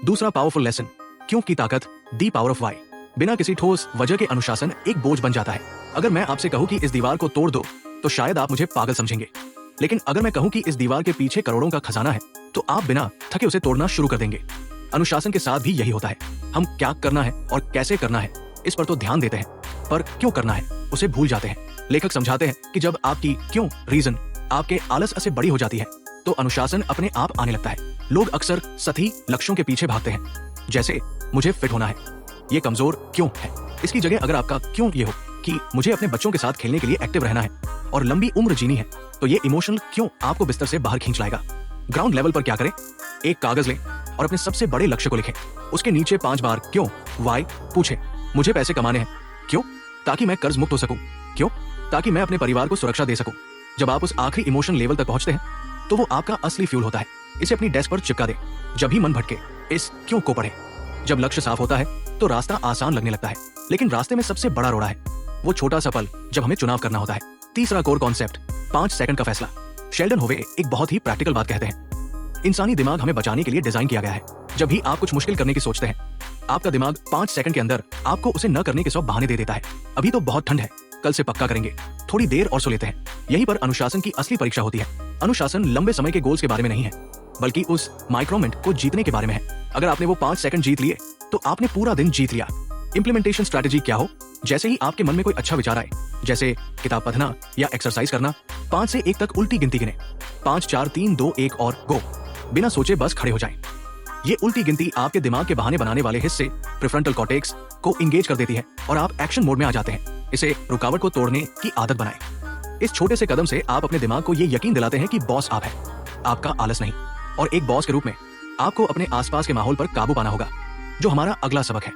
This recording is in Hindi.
दूसरा पावरफुल लेसन, क्यों की ताकत, दी पावर ऑफ वाई। बिना किसी ठोस वजह के अनुशासन एक बोझ बन जाता है। अगर मैं आपसे कहूं कि इस दीवार को तोड़ दो तो शायद आप मुझे पागल समझेंगे, लेकिन अगर मैं कहूं कि इस दीवार के पीछे करोड़ों का खजाना है तो आप बिना थके उसे तोड़ना शुरू कर देंगे। अनुशासन के साथ भी यही होता है। हम क्या करना है और कैसे करना है इस पर तो ध्यान देते हैं, पर क्यों करना है उसे भूल जाते हैं। लेखक समझाते हैं कि जब आपकी क्यों रीजन आपके आलस से बड़ी हो जाती है तो अनुशासन अपने आप आने लगता है। लोग अक्सर सतही लक्ष्यों के पीछे भागते हैं, जैसे मुझे फिट होना है, ये कमजोर क्यों है। इसकी जगह अगर आपका क्यों ये हो कि मुझे अपने बच्चों के साथ खेलने के लिए एक्टिव रहना है और लंबी उम्र जीनी है, तो ये इमोशनल क्यों आपको बिस्तर से बाहर खींच लाएगा। ग्राउंड लेवल पर क्या करें, एक कागज लें और अपने सबसे बड़े लक्ष्य को लिखें। उसके नीचे 5 बार क्यों वाई पूछें। मुझे पैसे कमाने हैं, क्यों, ताकि मैं कर्ज मुक्त हो सकूं, क्यों, ताकि मैं अपने परिवार को सुरक्षा दे सकूं। जब आप उस आखिरी इमोशनल लेवल तक पहुंचते हैं तो वो आपका असली फ्यूल होता है। इसे अपनी डेस्क पर चिपका दें। जब भी मन भटके इस क्यों को पढ़ें। जब लक्ष्य साफ होता है तो रास्ता आसान लगने लगता है, लेकिन रास्ते में सबसे बड़ा रोड़ा है वो छोटा सा पल जब हमें चुनाव करना होता है। तीसरा कोर कॉन्सेप्ट, 5 सेकंड का फैसला। शेल्डन होवे एक बहुत ही प्रैक्टिकल बात कहते हैं। इंसानी दिमाग हमें बचाने के लिए डिजाइन किया गया है। जब भी आप कुछ मुश्किल करने की सोचते हैं, आपका दिमाग 5 सेकंड के अंदर आपको उसे न करने के 100 बहाने दे देता है। अभी तो बहुत ठंड है, कल से पक्का करेंगे, थोड़ी देर और सो लेते हैं। यहीं पर अनुशासन की असली परीक्षा होती है। अनुशासन लंबे समय के गोल्स के बारे में नहीं है, बल्कि उस माइक्रोमिनट को जीतने के बारे में है। अगर आपने वो 5 सेकंड जीत लिए तो आपने पूरा दिन जीत लिया। इंप्लीमेंटेशन स्ट्रैटेजी क्या हो, जैसे ही आपके मन में कोई अच्छा विचार आए, जैसे किताब पढ़ना या एक्सरसाइज करना, 5 से 1 तक उल्टी गिनती गिने। 5 4 3 2 1 और गो। बिना सोचे बस खड़े हो जाएं। ये उल्टी गिनती आपके दिमाग के बहाने बनाने वाले हिस्से प्रीफ्रंटल कॉर्टेक्स को इंगेज कर देती है और आप एक्शन मोड में आ जाते हैं। इसे रुकावट को तोड़ने की आदत बनाएं। इस छोटे से कदम से आप अपने दिमाग को ये यकीन दिलाते हैं कि बॉस आप है, आपका आलस नहीं। और एक बॉस के रूप में आपको अपने आसपास के माहौल पर काबू पाना होगा, जो हमारा अगला सबक है।